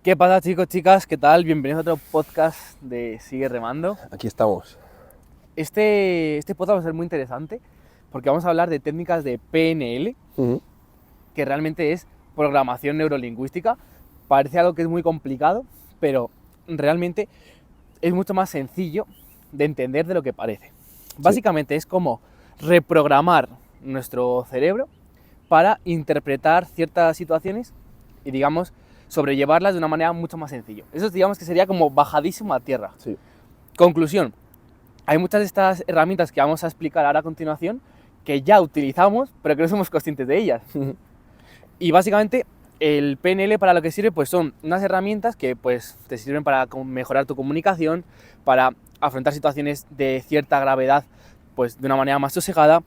¿Qué pasa, chicos, chicas? ¿Qué tal? Bienvenidos a otro podcast de Sigue Remando. Aquí estamos. Este podcast va a ser muy interesante porque vamos a hablar de técnicas de PNL, Ujú. que realmente es programación neurolingüística. Parece algo que es muy complicado, pero realmente es mucho más sencillo de entender de lo que parece. Básicamente es como reprogramar nuestro cerebro para interpretar ciertas situaciones y, digamos, sobrellevarlas de una manera mucho más sencilla. Eso, digamos, que sería como bajadísimo a tierra. Sí. Conclusión, hay muchas de estas herramientas que vamos a explicar ahora a continuación que ya utilizamos, pero que no somos conscientes de ellas. Ujú. Y básicamente el PNL para lo que sirve pues son unas herramientas que pues te sirven para mejorar tu comunicación, para afrontar situaciones de cierta gravedad pues de una manera más sosegada,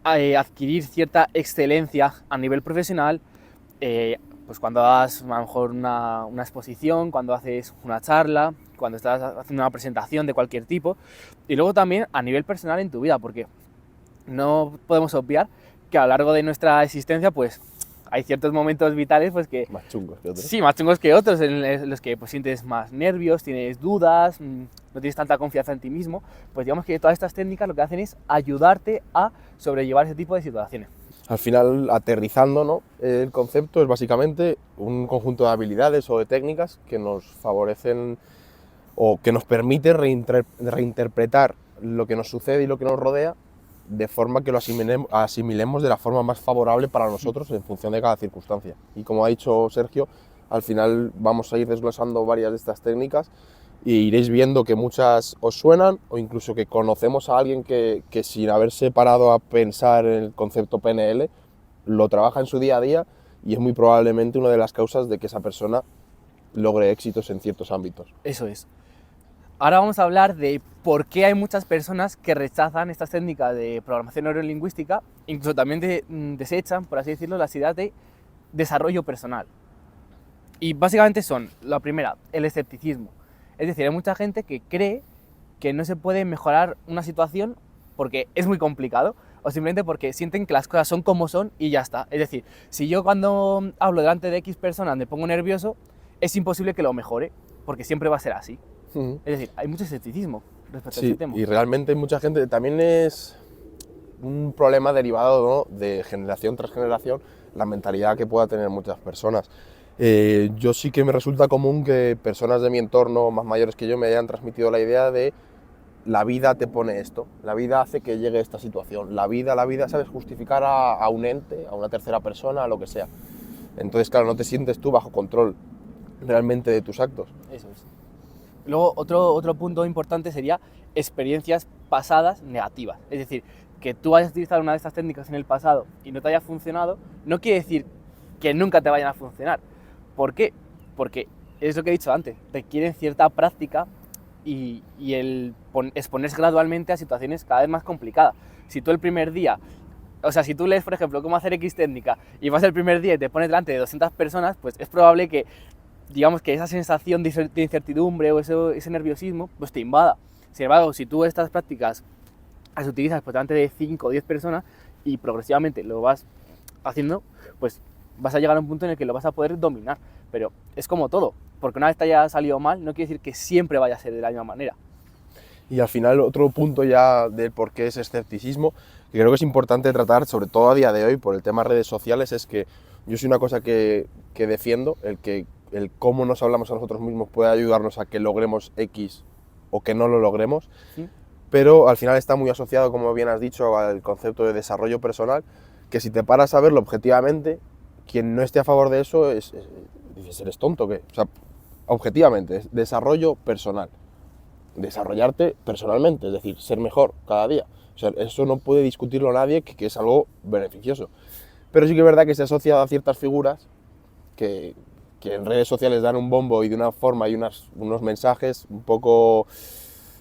adquirir cierta excelencia a nivel profesional, pues cuando das a lo mejor una exposición, cuando haces una charla, cuando estás haciendo una presentación de cualquier tipo, y luego también a nivel personal en tu vida, porque no podemos obviar que a lo largo de nuestra existencia pues hay ciertos momentos vitales pues que Más chungos que otros. sí, más chungos que otros, en los que pues sientes más nervios, tienes dudas, no tienes tanta confianza en ti mismo. Pues digamos que todas estas técnicas lo que hacen es ayudarte a sobrellevar ese tipo de situaciones. Al final, aterrizando, ¿no? El concepto es básicamente un conjunto de habilidades o de técnicas que nos favorecen o que nos permite reinterpretar lo que nos sucede y lo que nos rodea de forma que lo asimilemos de la forma más favorable para nosotros en función de cada circunstancia. Y como ha dicho Sergio, al final vamos a ir desglosando varias de estas técnicas y iréis viendo que muchas os suenan o incluso que conocemos a alguien que sin haberse parado a pensar en el concepto PNL lo trabaja en su día a día y es muy probablemente una de las causas de que esa persona logre éxitos en ciertos ámbitos. Eso es. Ahora vamos a hablar de por qué hay muchas personas que rechazan estas técnicas de programación neurolingüística, incluso también desechan, por así decirlo, las ideas de desarrollo personal. Y básicamente son, la primera, el escepticismo. Es decir, hay mucha gente que cree que no se puede mejorar una situación porque es muy complicado o simplemente porque sienten que las cosas son como son y ya está. Es decir, si yo cuando hablo delante de X personas me pongo nervioso, es imposible que lo mejore porque siempre va a ser así. Uh-huh. Es decir, hay mucho escepticismo respecto a Sí, este tema. y realmente hay mucha gente, también es un problema derivado, ¿no?, de generación tras generación, la mentalidad que pueda tener muchas personas. Yo sí que me resulta común que personas de mi entorno más mayores que yo me hayan transmitido la idea de la vida te pone esto, la vida hace que llegue esta situación, la vida, ¿sabes? Justificar a un ente, a una tercera persona, a lo que sea. Entonces, claro, no te sientes tú bajo control realmente de tus actos. Eso es. Luego, otro punto importante sería experiencias pasadas negativas. Es decir, que tú hayas utilizado una de estas técnicas en el pasado y no te haya funcionado, no quiere decir que nunca te vayan a funcionar. ¿Por qué? Porque es lo que he dicho antes, requieren cierta práctica y el exponerse gradualmente a situaciones cada vez más complicadas. Si tú el primer día, o sea, si tú lees, por ejemplo, cómo hacer X técnica y vas el primer día y te pones delante de 200 personas, pues es probable que, digamos, que esa sensación de incertidumbre o ese nerviosismo pues te invada. Sin embargo, si tú estas prácticas las utilizas pues delante de 5 o 10 personas y progresivamente lo vas haciendo, pues vas a llegar a un punto en el que lo vas a poder dominar. Pero es como todo, porque una vez te haya salido mal no quiere decir que siempre vaya a ser de la misma manera. Y al final otro punto ya del por qué es escepticismo, que creo que es importante tratar, sobre todo a día de hoy, por el tema redes sociales, es que yo soy una cosa que defiendo, el cómo nos hablamos a nosotros mismos puede ayudarnos a que logremos X o que no lo logremos, ¿Sí? pero al final está muy asociado, como bien has dicho, al concepto de desarrollo personal, que si te paras a verlo objetivamente, quien no esté a favor de eso dices, ¿eres tonto o qué? O sea, objetivamente, es desarrollo personal. Desarrollarte personalmente, es decir, ser mejor cada día. O sea, eso no puede discutirlo nadie, que es algo beneficioso. Pero sí que es verdad que se asocia a ciertas figuras que en redes sociales dan un bombo y de una forma y unos mensajes un poco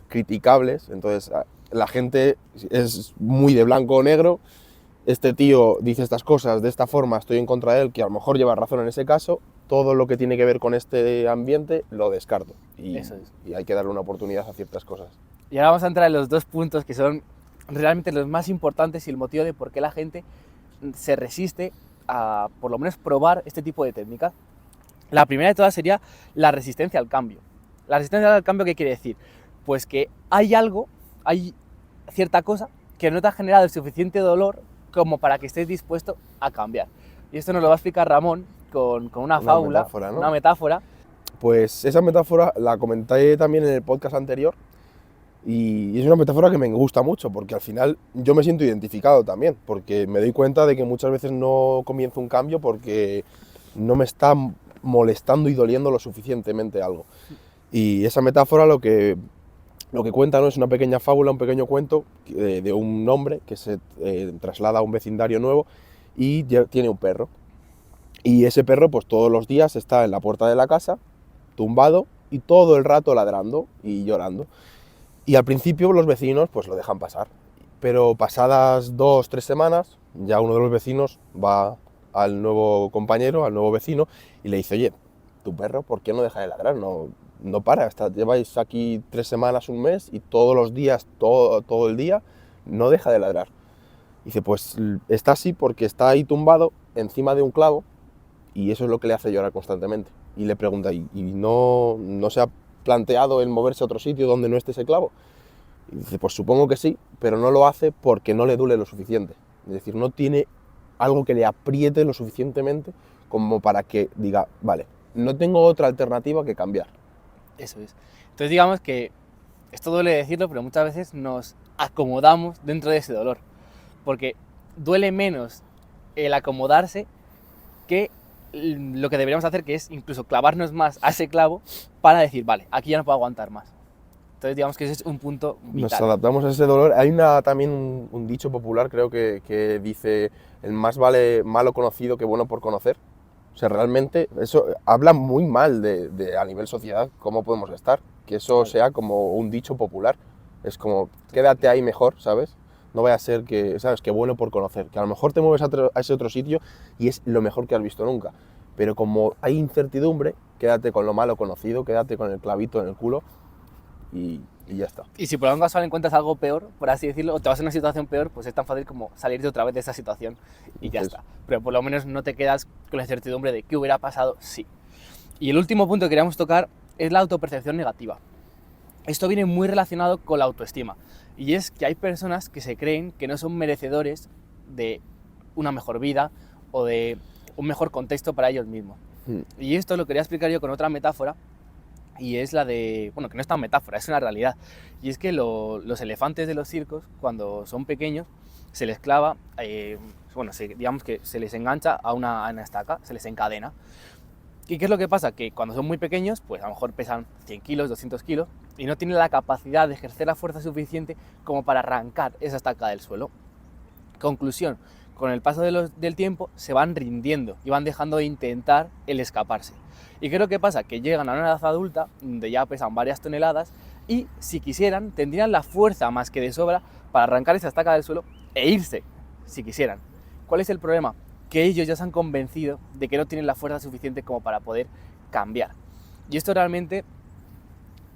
criticables. Entonces, la gente es muy de blanco o negro. Este tío dice estas cosas de esta forma, estoy en contra de él, que a lo mejor lleva razón en ese caso. Todo lo que tiene que ver con este ambiente lo descarto Eso es. y hay que darle una oportunidad a ciertas cosas. Y ahora vamos a entrar en los dos puntos que son realmente los más importantes y el motivo de por qué la gente se resiste a, por lo menos, probar este tipo de técnicas. La primera de todas sería la resistencia al cambio. La resistencia al cambio, ¿qué quiere decir? Pues que hay cierta cosa que no te ha generado el suficiente dolor como para que estés dispuesto a cambiar. Y esto nos lo va a explicar Ramón con una fábula, metáfora, ¿no? una metáfora. Pues esa metáfora la comenté también en el podcast anterior y es una metáfora que me gusta mucho porque al final yo me siento identificado también, porque me doy cuenta de que muchas veces no comienzo un cambio porque no me está molestando y doliendo lo suficientemente algo. Y esa metáfora lo que cuenta, ¿no? Es una pequeña fábula, un pequeño cuento de un hombre que se traslada a un vecindario nuevo y tiene un perro. Y ese perro pues todos los días está en la puerta de la casa, tumbado y todo el rato ladrando y llorando. Y al principio los vecinos pues lo dejan pasar. Pero pasadas 2-3 semanas, ya uno de los vecinos va al nuevo compañero, al nuevo vecino, y le dice, oye, tu perro, ¿por qué no deja de ladrar? No para, lleváis aquí 3 semanas, un mes, y todos los días, todo el día, no deja de ladrar. Y dice, pues está así porque está ahí tumbado encima de un clavo, y eso es lo que le hace llorar constantemente. Y le pregunta, ¿y no se ha planteado el moverse a otro sitio donde no esté ese clavo? Y dice, pues supongo que sí, pero no lo hace porque no le duele lo suficiente. Es decir, no tiene algo que le apriete lo suficientemente como para que diga, vale, no tengo otra alternativa que cambiar. Eso es. Entonces digamos que esto duele decirlo, pero muchas veces nos acomodamos dentro de ese dolor, porque duele menos el acomodarse que lo que deberíamos hacer, que es incluso clavarnos más a ese clavo para decir, vale, aquí ya no puedo aguantar más. Entonces digamos que ese es un punto vital. Nos adaptamos a ese dolor. Hay también un dicho popular, creo que dice, el más vale malo conocido que bueno por conocer. O sea, realmente eso habla muy mal a nivel sociedad, cómo podemos estar. Que eso sea como un dicho popular. Es como, quédate ahí mejor, ¿sabes? No vaya a ser que, ¿sabes? Que bueno por conocer. Que a lo mejor te mueves a ese otro sitio y es lo mejor que has visto nunca. Pero como hay incertidumbre, quédate con lo malo conocido, quédate con el clavito en el culo y ya está. Y si por algún casual encuentras algo peor, por así decirlo, o te vas a una situación peor, pues es tan fácil como salirte otra vez de esa situación y ya está. Pero por lo menos no te quedas con la incertidumbre de qué hubiera pasado si. Y el último punto que queríamos tocar es la autopercepción negativa. Esto viene muy relacionado con la autoestima. Y es que hay personas que se creen que no son merecedores de una mejor vida o de un mejor contexto para ellos mismos. Y esto lo quería explicar yo con otra metáfora, y es la de, bueno, que no es tan metáfora, es una realidad. Y es que los elefantes de los circos, cuando son pequeños, se les clava, digamos que se les engancha a una estaca, se les encadena. ¿Y qué es lo que pasa? Que cuando son muy pequeños, pues a lo mejor pesan 100 kilos, 200 kilos, y no tienen la capacidad de ejercer la fuerza suficiente como para arrancar esa estaca del suelo. Conclusión, con el paso del tiempo se van rindiendo y van dejando de intentar el escaparse. ¿Y qué es lo que pasa? Que llegan a una edad adulta, donde ya pesan varias toneladas, y si quisieran, tendrían la fuerza más que de sobra para arrancar esa estaca del suelo e irse, si quisieran. ¿Cuál es el problema? Que ellos ya se han convencido de que no tienen la fuerza suficiente como para poder cambiar. Y esto realmente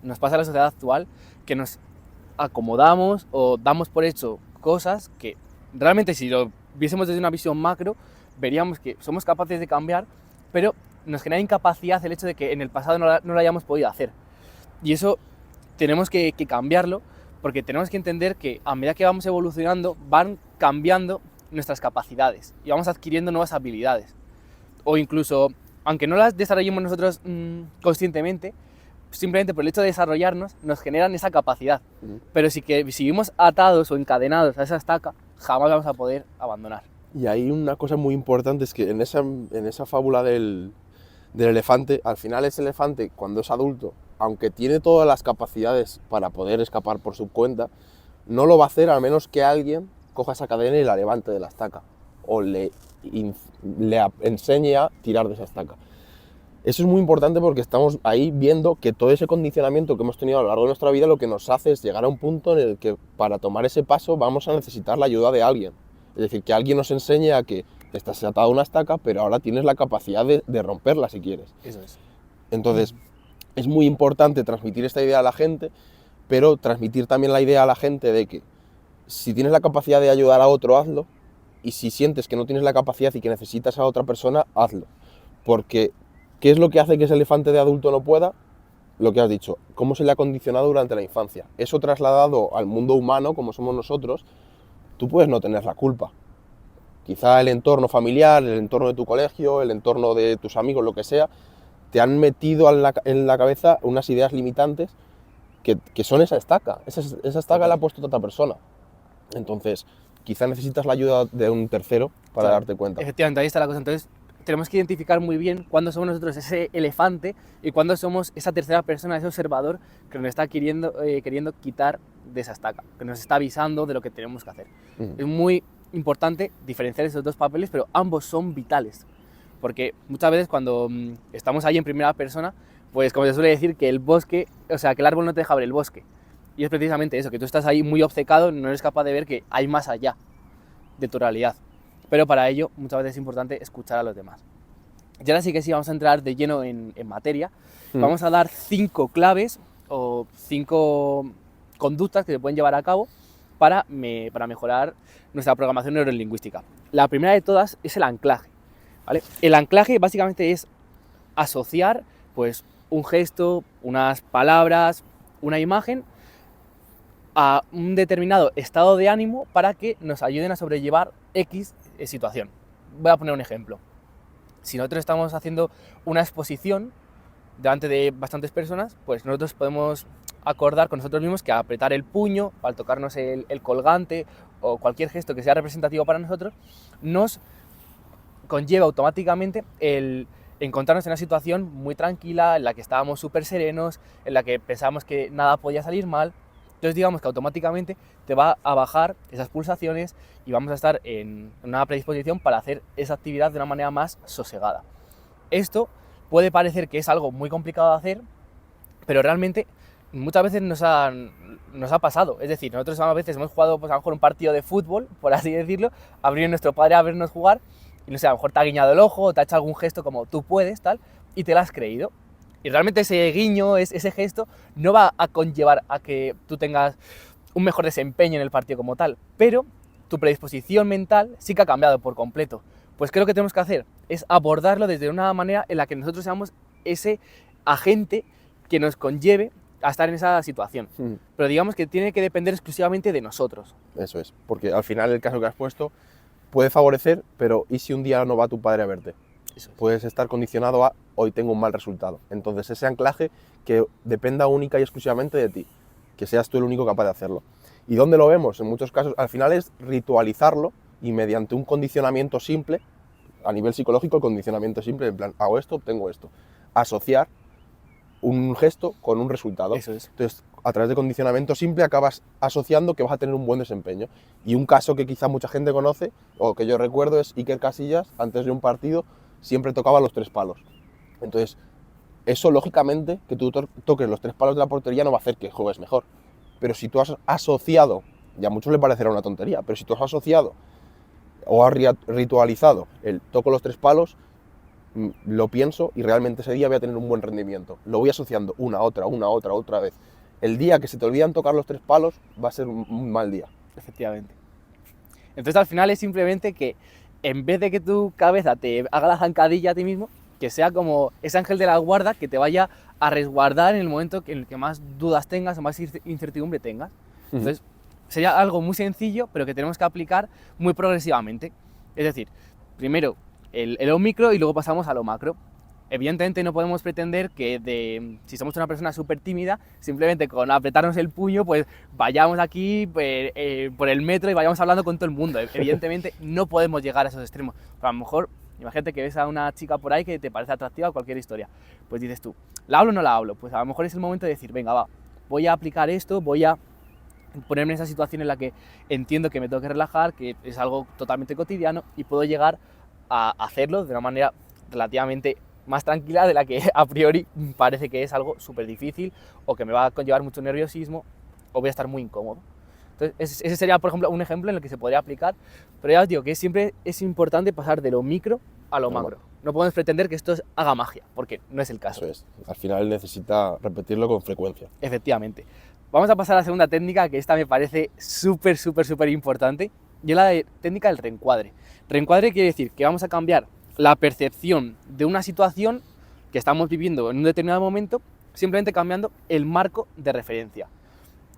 nos pasa a la sociedad actual, que nos acomodamos o damos por hecho cosas que realmente, si lo viésemos desde una visión macro, veríamos que somos capaces de cambiar, pero nos genera incapacidad el hecho de que en el pasado no lo hayamos podido hacer. Y eso tenemos que cambiarlo, porque tenemos que entender que a medida que vamos evolucionando, van cambiando nuestras capacidades y vamos adquiriendo nuevas habilidades. O incluso, aunque no las desarrollemos nosotros conscientemente, simplemente por el hecho de desarrollarnos, nos generan esa capacidad. Pero si seguimos atados o encadenados a esa estaca, jamás vamos a poder abandonar. Y hay una cosa muy importante, es que en esa fábula del elefante, al final ese elefante, cuando es adulto, aunque tiene todas las capacidades para poder escapar por su cuenta, no lo va a hacer a menos que alguien coja esa cadena y la levante de la estaca, o le enseñe a tirar de esa estaca. Eso es muy importante porque estamos ahí viendo que todo ese condicionamiento que hemos tenido a lo largo de nuestra vida lo que nos hace es llegar a un punto en el que para tomar ese paso vamos a necesitar la ayuda de alguien. Es decir, que alguien nos enseñe a que estás atado a una estaca, pero ahora tienes la capacidad de romperla si quieres. Eso es. Entonces, es muy importante transmitir esta idea a la gente, pero transmitir también la idea a la gente de que si tienes la capacidad de ayudar a otro, hazlo, y si sientes que no tienes la capacidad y que necesitas a otra persona, hazlo. Porque ¿Qué es lo que hace que ese elefante de adulto no pueda? Lo que has dicho, cómo se le ha condicionado durante la infancia. Eso trasladado al mundo humano, como somos nosotros, tú puedes no tener la culpa. Quizá el entorno familiar, el entorno de tu colegio, el entorno de tus amigos, lo que sea, te han metido en la cabeza unas ideas limitantes que son esa estaca. Esa estaca la ha puesto otra persona. Entonces, quizá necesitas la ayuda de un tercero para darte cuenta. Efectivamente, ahí está la cosa. Entonces, tenemos que identificar muy bien cuándo somos nosotros ese elefante y cuándo somos esa tercera persona, ese observador que nos está queriendo quitar de esa estaca, que nos está avisando de lo que tenemos que hacer. Es muy importante diferenciar esos dos papeles, pero ambos son vitales. Porque muchas veces cuando estamos ahí en primera persona, pues como se suele decir, que el bosque, o sea, que el árbol no te deja ver el bosque. Y es precisamente eso, que tú estás ahí muy obcecado, no eres capaz de ver que hay más allá de tu realidad. Pero para ello, muchas veces es importante escuchar a los demás. Y ahora sí que sí, vamos a entrar de lleno en materia. Vamos a dar 5 claves o 5 conductas que se pueden llevar a cabo para mejorar nuestra programación neurolingüística. La primera de todas es el anclaje, ¿vale? El anclaje básicamente es asociar pues, un gesto, unas palabras, una imagen a un determinado estado de ánimo para que nos ayuden a sobrellevar X situación. Voy a poner un ejemplo. Si nosotros estamos haciendo una exposición delante de bastantes personas, pues nosotros podemos acordar con nosotros mismos que apretar el puño, al tocarnos el colgante o cualquier gesto que sea representativo para nosotros, nos conlleva automáticamente el encontrarnos en una situación muy tranquila, en la que estábamos súper serenos, en la que pensábamos que nada podía salir mal. Entonces digamos que automáticamente te va a bajar esas pulsaciones y vamos a estar en una predisposición para hacer esa actividad de una manera más sosegada. Esto puede parecer que es algo muy complicado de hacer, pero realmente muchas veces nos ha pasado. Es decir, nosotros a veces hemos jugado pues, a lo mejor un partido de fútbol, por así decirlo, ha venido nuestro padre a vernos jugar y no sé, a lo mejor te ha guiñado el ojo o te ha hecho algún gesto como tú puedes, tal, y te lo has creído. Y realmente ese guiño, ese gesto, no va a conllevar a que tú tengas un mejor desempeño en el partido como tal, pero tu predisposición mental sí que ha cambiado por completo. Pues creo que tenemos que hacer es abordarlo desde una manera en la que nosotros seamos ese agente que nos conlleve a estar en esa situación. Pero digamos que tiene que depender exclusivamente de nosotros. Eso es, porque al final el caso que has puesto puede favorecer, pero ¿y si un día no va tu padre a verte? Eso es. Puedes estar condicionado a hoy tengo un mal resultado. Entonces ese anclaje que dependa única y exclusivamente de ti, que seas tú el único capaz de hacerlo. ¿Y dónde lo vemos? En muchos casos, al final es ritualizarlo y mediante un condicionamiento simple, a nivel psicológico, el condicionamiento simple, en plan, hago esto, obtengo esto. Asociar un gesto con un resultado. Eso es. Entonces, a través de condicionamiento simple acabas asociando que vas a tener un buen desempeño. Y un caso que quizá mucha gente conoce, o que yo recuerdo, es Iker Casillas, antes de un partido, siempre tocaba los 3 palos. Entonces, eso lógicamente, que tú toques los 3 palos de la portería no va a hacer que juegues mejor. Pero si tú has asociado, y a muchos le parecerá una tontería, pero si tú has asociado o has ritualizado el toco los 3 palos, lo pienso y realmente ese día voy a tener un buen rendimiento. Lo voy asociando otra vez. El día que se te olvidan tocar los 3 palos va a ser un mal día. Efectivamente. Entonces al final es simplemente que en vez de que tu cabeza te haga la zancadilla a ti mismo, que sea como ese ángel de la guarda que te vaya a resguardar en el momento en el que más dudas tengas o más incertidumbre tengas. Entonces sería algo muy sencillo, pero que tenemos que aplicar muy progresivamente. Es decir, primero lo micro y luego pasamos a lo macro. Evidentemente no podemos pretender que si somos una persona súper tímida, simplemente con apretarnos el puño, pues vayamos aquí por el metro y vayamos hablando con todo el mundo. Evidentemente no podemos llegar a esos extremos. Pero a lo mejor, imagínate que ves a una chica por ahí que te parece atractiva, cualquier historia. Pues dices tú, ¿la hablo o no la hablo? Pues a lo mejor es el momento de decir, venga, va, voy a aplicar esto, voy a ponerme en esa situación en la que entiendo que me tengo que relajar, que es algo totalmente cotidiano y puedo llegar a hacerlo de una manera relativamente más tranquila de la que a priori parece que es algo súper difícil o que me va a conllevar mucho nerviosismo o voy a estar muy incómodo. Entonces ese sería, por ejemplo, un ejemplo en el que se podría aplicar, pero ya os digo que siempre es importante pasar de lo micro a lo macro. No podemos pretender que esto haga magia, porque no es el caso. Eso es, al final necesita repetirlo con frecuencia. Efectivamente. Vamos a pasar a la segunda técnica, que esta me parece súper importante, y es la técnica del reencuadre. Reencuadre quiere decir que vamos a cambiar la percepción de una situación que estamos viviendo en un determinado momento, simplemente cambiando el marco de referencia.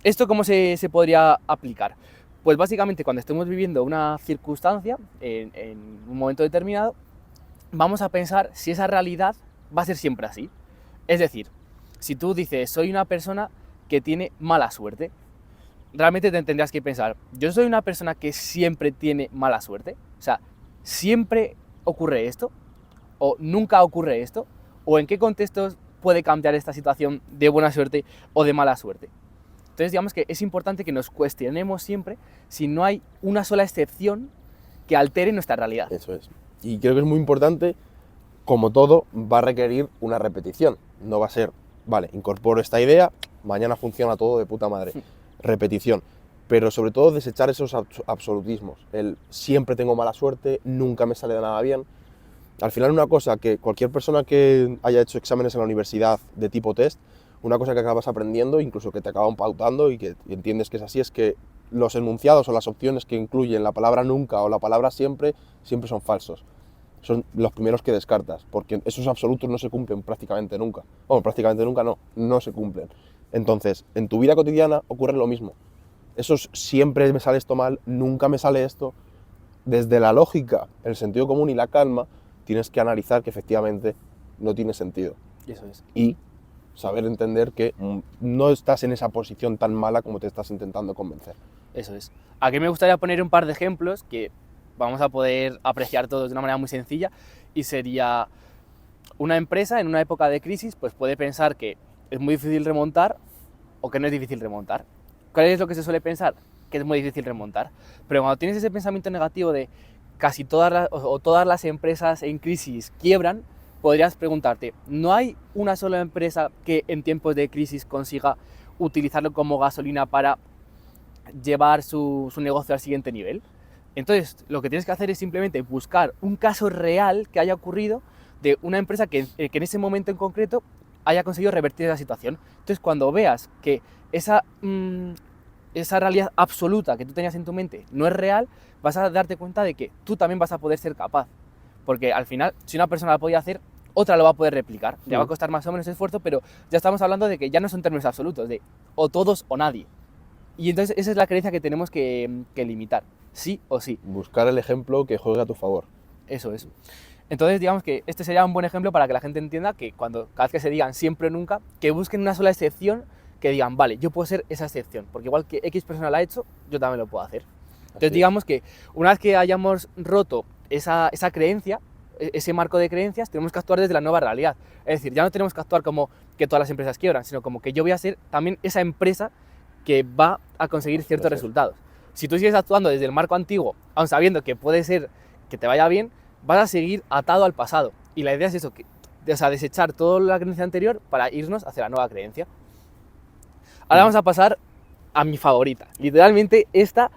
¿Esto cómo se podría aplicar? Pues básicamente cuando estemos viviendo una circunstancia en un momento determinado, vamos a pensar si esa realidad va a ser siempre así. Es decir, si tú dices, soy una persona que tiene mala suerte, realmente te tendrías que pensar, ¿yo soy una persona que siempre tiene mala suerte? O sea, ¿siempre ocurre esto? ¿O nunca ocurre esto? ¿O en qué contextos puede cambiar esta situación de buena suerte o de mala suerte? Entonces, digamos que es importante que nos cuestionemos siempre si no hay una sola excepción que altere nuestra realidad. Eso es. Y creo que es muy importante, como todo, va a requerir una repetición. No va a ser, vale, incorporo esta idea, mañana funciona todo de puta madre. Repetición. Pero sobre todo desechar esos absolutismos. El siempre tengo mala suerte, nunca me sale de nada bien. Al final una cosa que cualquier persona que haya hecho exámenes en la universidad de tipo test, una cosa que acabas aprendiendo, incluso que te acaban pautando y que entiendes que es así, es que los enunciados o las opciones que incluyen la palabra nunca o la palabra siempre, siempre son falsos. Son los primeros que descartas, porque esos absolutos no se cumplen prácticamente nunca. Bueno, prácticamente nunca no se cumplen. Entonces, en tu vida cotidiana ocurre lo mismo. Esos siempre me sale esto mal, nunca me sale esto. Desde la lógica, el sentido común y la calma, tienes que analizar que efectivamente no tiene sentido. Eso es. Y saber entender que no estás en esa posición tan mala como te estás intentando convencer. Eso es. Aquí me gustaría poner un par de ejemplos que vamos a poder apreciar todos de una manera muy sencilla, y sería una empresa en una época de crisis pues puede pensar que es muy difícil remontar o que no es difícil remontar. ¿Cuál es lo que se suele pensar? Que es muy difícil remontar. Pero cuando tienes ese pensamiento negativo de casi todas las empresas en crisis quiebran, podrías preguntarte, ¿no hay una sola empresa que en tiempos de crisis consiga utilizarlo como gasolina para llevar su negocio al siguiente nivel? Entonces, lo que tienes que hacer es simplemente buscar un caso real que haya ocurrido de una empresa que en ese momento en concreto haya conseguido revertir esa situación. Entonces, cuando veas que esa realidad absoluta que tú tenías en tu mente no es real, vas a darte cuenta de que tú también vas a poder ser capaz. Porque al final, si una persona lo podía hacer, otra lo va a poder replicar. Le va a costar más o menos esfuerzo, pero ya estamos hablando de que ya no son términos absolutos, de o todos o nadie. Y entonces esa es la creencia que tenemos que limitar, sí o sí. Buscar el ejemplo que juegue a tu favor. Eso es. Entonces digamos que este sería un buen ejemplo para que la gente entienda que cada vez que se digan siempre o nunca, que busquen una sola excepción, que digan, vale, yo puedo ser esa excepción, porque igual que X persona lo ha hecho, yo también lo puedo hacer. Entonces digamos que una vez que hayamos roto esa creencia, ese marco de creencias, tenemos que actuar desde la nueva realidad. Es decir, ya no tenemos que actuar como que todas las empresas quiebran, sino como que yo voy a ser también esa empresa que va a conseguir ciertos resultados. Si tú sigues actuando desde el marco antiguo, aun sabiendo que puede ser que te vaya bien, vas a seguir atado al pasado. Y la idea es eso, desechar toda la creencia anterior para irnos hacia la nueva creencia. Ahora vamos a pasar a mi favorita. Literalmente esta,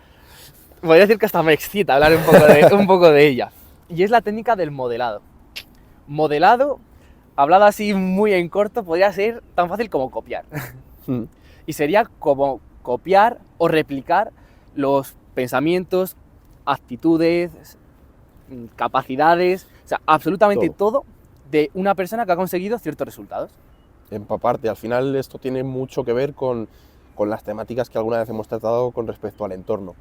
voy a decir que hasta me excita hablar un poco de ella. Y es la técnica del modelado. Modelado, hablado así muy en corto, podría ser tan fácil como copiar. Y sería como copiar o replicar los pensamientos, actitudes, capacidades, o sea, absolutamente todo de una persona que ha conseguido ciertos resultados. Empaparte. Al final esto tiene mucho que ver con las temáticas que alguna vez hemos tratado con respecto al entorno.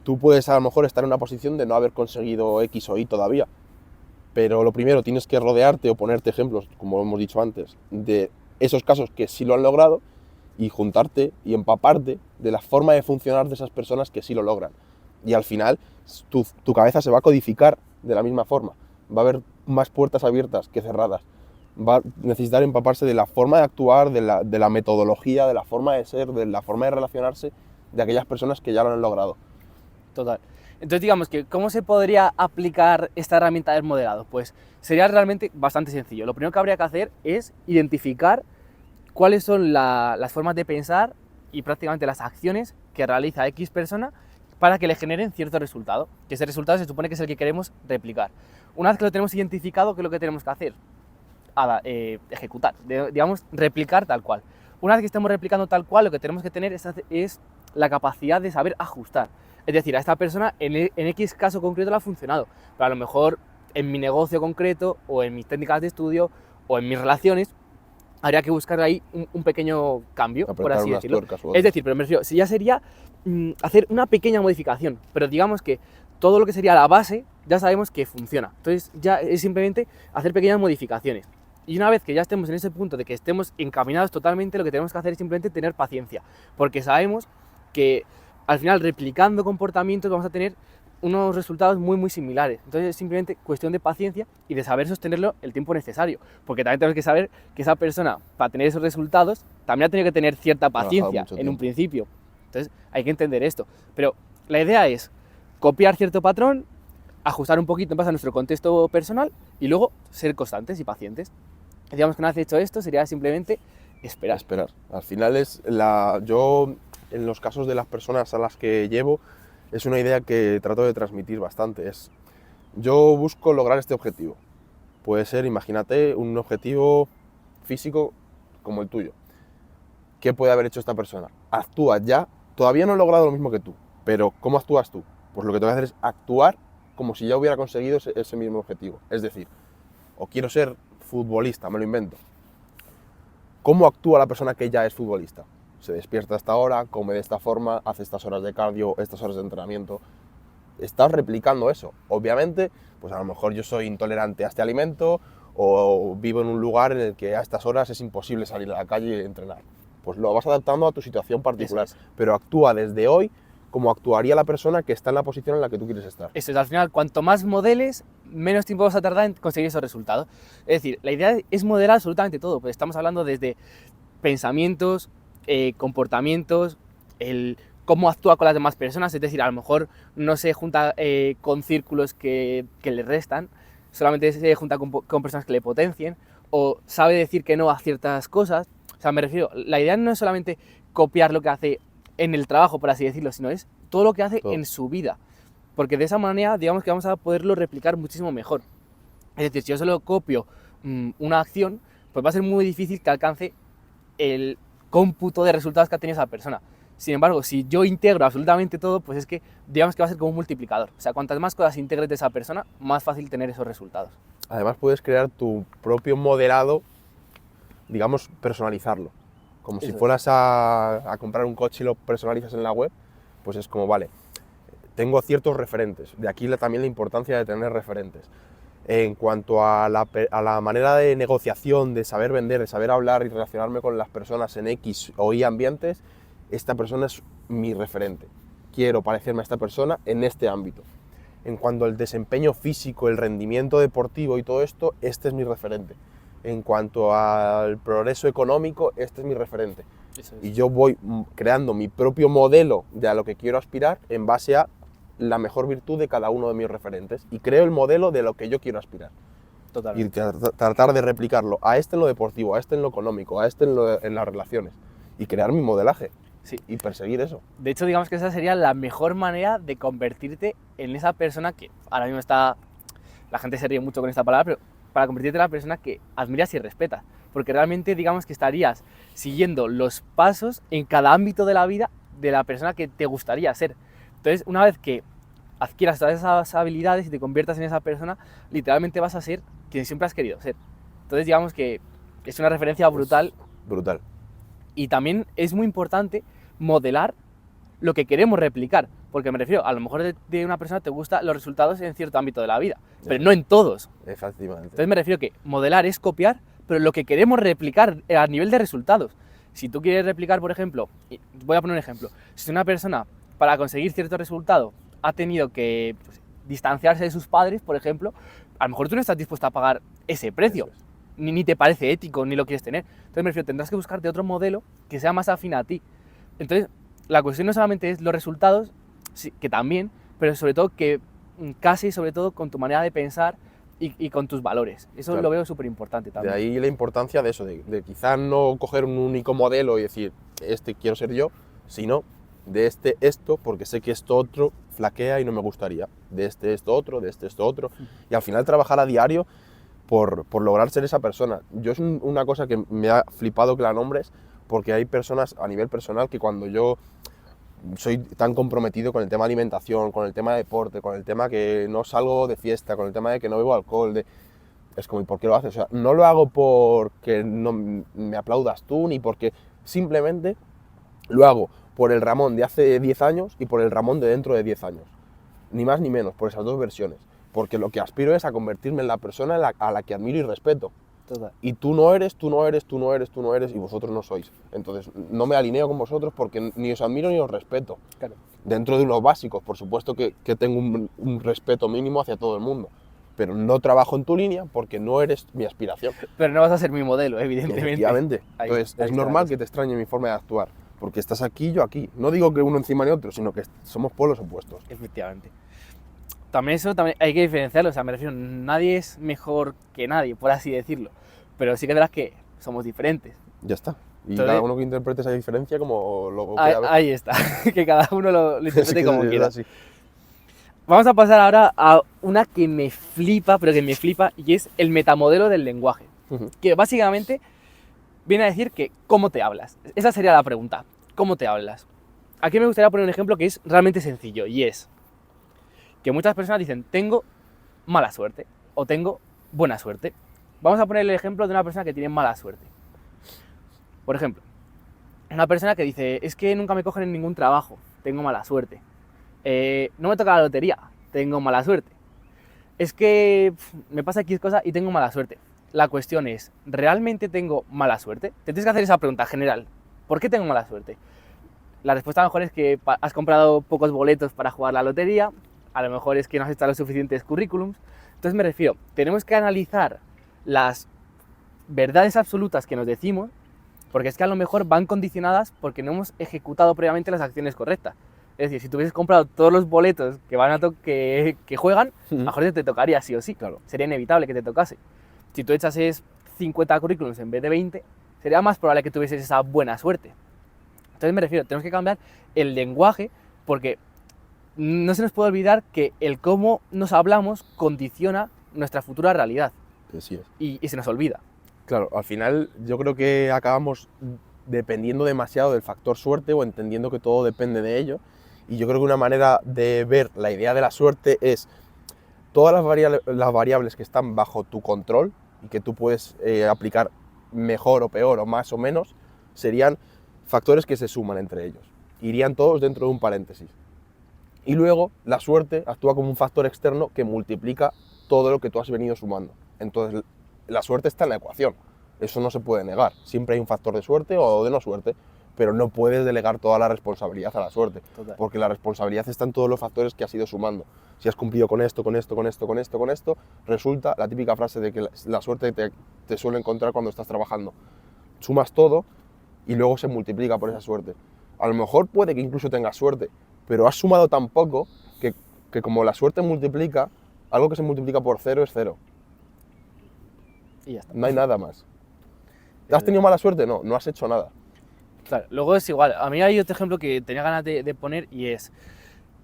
Tú puedes a lo mejor estar en una posición de no haber conseguido X o Y todavía, pero lo primero tienes que rodearte o ponerte ejemplos, como hemos dicho antes, de esos casos que sí lo han logrado, y juntarte y empaparte de la forma de funcionar de esas personas que sí lo logran. Y al final tu cabeza se va a codificar de la misma forma. Va a haber más puertas abiertas que cerradas. Va a necesitar empaparse de la forma de actuar, de la metodología, de la forma de ser, de la forma de relacionarse de aquellas personas que ya lo han logrado. Total. Entonces digamos que ¿cómo se podría aplicar esta herramienta del modelado? Pues sería realmente bastante sencillo. Lo primero que habría que hacer es identificar cuáles son las formas de pensar y prácticamente las acciones que realiza X persona para que le generen cierto resultado, que ese resultado se supone que es el que queremos replicar. Una vez que lo tenemos identificado, ¿qué es lo que tenemos que hacer? Ejecutar, digamos, replicar tal cual. Una vez que estemos replicando tal cual, lo que tenemos que tener es la capacidad de saber ajustar. Es decir, a esta persona en X caso concreto le ha funcionado, pero a lo mejor en mi negocio concreto o en mis técnicas de estudio o en mis relaciones, habría que buscar ahí un pequeño cambio, por Apretar así unas decirlo. tuercas o Es algo. decir, pero me refiero, si ya sería hacer una pequeña modificación, pero digamos que todo lo que sería la base ya sabemos que funciona. Entonces ya es simplemente hacer pequeñas modificaciones. Y una vez que ya estemos en ese punto de que estemos encaminados totalmente, lo que tenemos que hacer es simplemente tener paciencia, porque sabemos que al final replicando comportamientos vamos a tener unos resultados muy similares. Entonces es simplemente cuestión de paciencia y de saber sostenerlo el tiempo necesario, porque también tenemos que saber que esa persona, para tener esos resultados, también ha tenido que tener cierta paciencia en un principio. Entonces hay que entender esto. Pero la idea es copiar cierto patrón, ajustar un poquito en base a nuestro contexto personal y luego ser constantes y pacientes. Digamos que una vez hecho esto sería simplemente esperar. Esperar. Al final yo, en los casos de las personas a las que llevo, es una idea que trato de transmitir bastante. Yo busco lograr este objetivo. Puede ser, imagínate, un objetivo físico como el tuyo. ¿Qué puede haber hecho esta persona? Actúa ya. Todavía no he logrado lo mismo que tú, pero ¿cómo actúas tú? Pues lo que tengo que hacer es actuar como si ya hubiera conseguido ese mismo objetivo. Es decir, o quiero ser futbolista, me lo invento. ¿Cómo actúa la persona que ya es futbolista? Se despierta a esta hora, come de esta forma, hace estas horas de cardio, estas horas de entrenamiento. Estás replicando eso. Obviamente, pues a lo mejor yo soy intolerante a este alimento o vivo en un lugar en el que a estas horas es imposible salir a la calle y entrenar. Pues lo vas adaptando a tu situación particular, pero actúa desde hoy como actuaría la persona que está en la posición en la que tú quieres estar. Eso es, al final, cuanto más modeles, menos tiempo vas a tardar en conseguir esos resultados. Es decir, la idea es modelar absolutamente todo, pues estamos hablando desde pensamientos, comportamientos, el cómo actúa con las demás personas, es decir, a lo mejor no se junta con círculos que le restan, solamente se junta con personas que le potencien, o sabe decir que no a ciertas cosas. O sea, me refiero, la idea no es solamente copiar lo que hace en el trabajo, por así decirlo, sino es todo lo que hace en su vida, porque de esa manera, digamos que vamos a poderlo replicar muchísimo mejor. Es decir, si yo solo copio una acción, pues va a ser muy difícil que alcance el cómputo de resultados que ha tenido esa persona. Sin embargo, si yo integro absolutamente todo, pues es que digamos que va a ser como un multiplicador. O sea, cuantas más cosas integres de esa persona, más fácil tener esos resultados. Además puedes crear tu propio modelado, digamos, personalizarlo. Como si fueras a comprar un coche y lo personalizas en la web, pues es como, vale, tengo ciertos referentes. De aquí también la importancia de tener referentes. En cuanto a la manera de negociación, de saber vender, de saber hablar y relacionarme con las personas en X o Y ambientes, esta persona es mi referente. Quiero parecerme a esta persona en este ámbito. En cuanto al desempeño físico, el rendimiento deportivo y todo esto, este es mi referente. En cuanto al progreso económico, este es mi referente. Eso es. Y yo voy creando mi propio modelo de a lo que quiero aspirar en base a la mejor virtud de cada uno de mis referentes y creo el modelo de lo que yo quiero aspirar. Totalmente. Y tratar de replicarlo a este en lo deportivo, a este en lo económico, a este en las relaciones y crear mi modelaje. Sí. Y perseguir eso. De hecho, digamos que esa sería la mejor manera de convertirte en esa persona que ahora mismo está... La gente se ríe mucho con esta palabra, pero para convertirte en la persona que admiras y respetas. Porque realmente digamos que estarías siguiendo los pasos en cada ámbito de la vida de la persona que te gustaría ser. Entonces, una vez que adquieras todas esas habilidades y te conviertas en esa persona, literalmente vas a ser quien siempre has querido ser. Entonces, digamos que es una referencia brutal. Brutal. Y también es muy importante modelar lo que queremos replicar. Porque me refiero, a lo mejor de una persona te gustan los resultados en cierto ámbito de la vida, pero no en todos. Efectivamente. Entonces me refiero que modelar es copiar, pero lo que queremos replicar a nivel de resultados. Si tú quieres replicar, por ejemplo, voy a poner un ejemplo, si una persona para conseguir cierto resultado ha tenido que distanciarse de sus padres, por ejemplo, a lo mejor tú no estás dispuesto a pagar ese precio, ni te parece ético, ni lo quieres tener. Entonces me refiero, tendrás que buscarte otro modelo que sea más afín a ti. Entonces, la cuestión no solamente es los resultados, sí, que también, pero sobre todo que case sobre todo con tu manera de pensar y con tus valores. Eso claro. Lo veo súper importante también. De ahí la importancia de eso, de quizás no coger un único modelo y decir, este quiero ser yo, sino de este esto, porque sé que esto otro flaquea y no me gustaría. De este esto otro, de este esto otro. Y al final trabajar a diario por lograr ser esa persona. Yo es una cosa que me ha flipado que la nombres, porque hay personas a nivel personal que cuando yo soy tan comprometido con el tema de alimentación, con el tema de deporte, con el tema que no salgo de fiesta, con el tema de que no bebo alcohol, Es como, ¿y por qué lo haces? O sea, no lo hago porque no me aplaudas tú, ni porque simplemente lo hago por el Ramón de hace 10 años y por el Ramón de dentro de 10 años. Ni más ni menos, por esas dos versiones. Porque lo que aspiro es a convertirme en la persona a la que admiro y respeto. Total. Y tú no eres, tú no eres, tú no eres, tú no eres, y vosotros no sois. Entonces, no me alineo con vosotros porque ni os admiro ni os respeto. Claro. Dentro de unos básicos, por supuesto que tengo un respeto mínimo hacia todo el mundo. Pero no trabajo en tu línea porque no eres mi aspiración. Pero no vas a ser mi modelo, evidentemente. Efectivamente. Ahí Entonces, es está normal la que te extrañe mi forma de actuar. Porque estás aquí, yo aquí. No digo que uno encima ni otro, sino que somos polos opuestos. Efectivamente. También eso también hay que diferenciarlo, o sea, me refiero, nadie es mejor que nadie, por así decirlo, pero sí que verás que somos diferentes. Ya está. Y Entonces, cada uno que interprete esa diferencia como lo ahí, quiera ver. ahí está, que cada uno lo Es interprete que como es quiera. así. Vamos a pasar ahora a una que me flipa, pero que me flipa, y es el metamodelo del lenguaje, Ujú. que básicamente viene a decir que cómo te hablas. Esa sería la pregunta, ¿cómo te hablas? Aquí me gustaría poner un ejemplo que es realmente sencillo, y es que muchas personas dicen, tengo mala suerte o tengo buena suerte. Vamos a poner el ejemplo de una persona que tiene mala suerte. Por ejemplo, una persona que dice, es que nunca me cogen en ningún trabajo, tengo mala suerte. No me toca la lotería, tengo mala suerte. Es que me pasa X cosa y tengo mala suerte. La cuestión es, ¿realmente tengo mala suerte? Te tienes que hacer esa pregunta general. ¿Por qué tengo mala suerte? La respuesta a lo mejor es que has comprado pocos boletos para jugar la lotería, a lo mejor es que no has hecho los suficientes currículums. Entonces me refiero, tenemos que analizar las verdades absolutas que nos decimos, porque es que a lo mejor van condicionadas porque no hemos ejecutado previamente las acciones correctas. Es decir, si tú hubieses comprado todos los boletos que van a que juegan, a lo mejor te tocaría sí o sí. Claro. Sería inevitable que te tocase. Si tú echases 50 currículums en vez de 20, sería más probable que tuvieses esa buena suerte. Entonces me refiero, tenemos que cambiar el lenguaje porque no se nos puede olvidar que el cómo nos hablamos condiciona nuestra futura realidad Así es. y se nos olvida. Claro, al final yo creo que acabamos dependiendo demasiado del factor suerte o entendiendo que todo depende de ello. Y yo creo que una manera de ver la idea de la suerte es todas las variables que están bajo tu control y que tú puedes aplicar mejor o peor o más o menos, serían factores que se suman entre ellos. Irían todos dentro de un paréntesis. Y luego la suerte actúa como un factor externo que multiplica todo lo que tú has venido sumando. Entonces la suerte está en la ecuación, eso no se puede negar. Siempre hay un factor de suerte o de no suerte, pero no puedes delegar toda la responsabilidad a la suerte. Total. Porque la responsabilidad está en todos los factores que has ido sumando. Si has cumplido con esto, con esto, con esto, con esto, con esto, resulta la típica frase de que la suerte te suele encontrar cuando estás trabajando. Sumas todo y luego se multiplica por esa suerte. A lo mejor puede que incluso tengas suerte, pero has sumado tan poco que como la suerte multiplica, algo que se multiplica por cero es cero. Y ya está. No hay nada más. ¿Has tenido mala suerte? No, no has hecho nada. Claro, luego es igual. A mí hay otro ejemplo que tenía ganas de poner y es,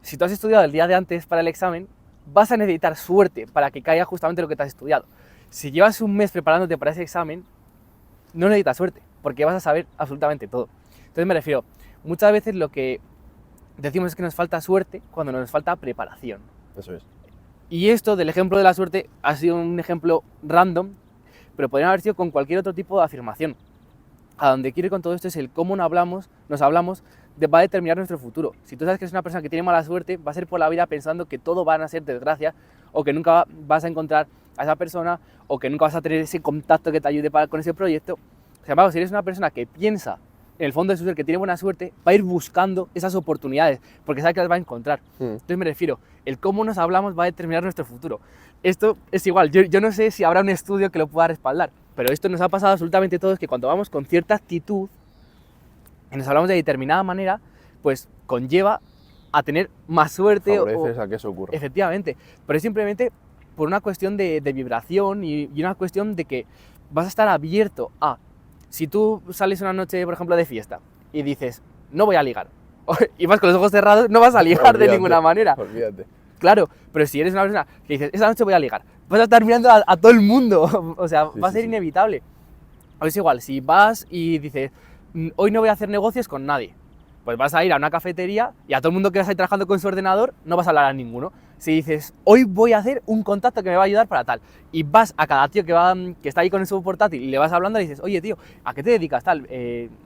si tú has estudiado el día de antes para el examen, vas a necesitar suerte para que caiga justamente lo que te has estudiado. Si llevas un mes preparándote para ese examen, no necesitas suerte, porque vas a saber absolutamente todo. Entonces me refiero, muchas veces lo que decimos es que nos falta suerte cuando nos falta preparación. Eso es. Y esto del ejemplo de la suerte ha sido un ejemplo random, pero podrían haber sido con cualquier otro tipo de afirmación. A donde quiero ir con todo esto es el cómo nos hablamos va a determinar nuestro futuro. Si tú sabes que eres una persona que tiene mala suerte, va a ser por la vida pensando que todo van a ser desgracia, o que nunca vas a encontrar a esa persona, o que nunca vas a tener ese contacto que te ayude con ese proyecto. Sin embargo, si eres una persona que piensa en el fondo de su ser que tiene buena suerte, va a ir buscando esas oportunidades, porque sabe que las va a encontrar. Entonces me refiero, el cómo nos hablamos va a determinar nuestro futuro. Esto es igual, yo no sé si habrá un estudio que lo pueda respaldar, pero esto nos ha pasado absolutamente a todos, que cuando vamos con cierta actitud y nos hablamos de determinada manera, pues conlleva a tener más suerte. Favoreces a que eso ocurra. Efectivamente, pero es simplemente por una cuestión de vibración y una cuestión de que vas a estar abierto a, si tú sales una noche, por ejemplo, de fiesta y dices, no voy a ligar, y vas con los ojos cerrados, no vas a ligar de ninguna manera. Olvídate. Claro, pero si eres una persona que dices, esta noche voy a ligar, vas a estar mirando a todo el mundo, o sea, va a ser inevitable. O es igual, si vas y dices, hoy no voy a hacer negocios con nadie, pues vas a ir a una cafetería y a todo el mundo que vas a ir trabajando con su ordenador no vas a hablar a ninguno. Si dices, hoy voy a hacer un contacto que me va a ayudar para tal, y vas a cada tío que está ahí con su portátil y le vas hablando y le dices, oye tío, ¿a qué te dedicas tal?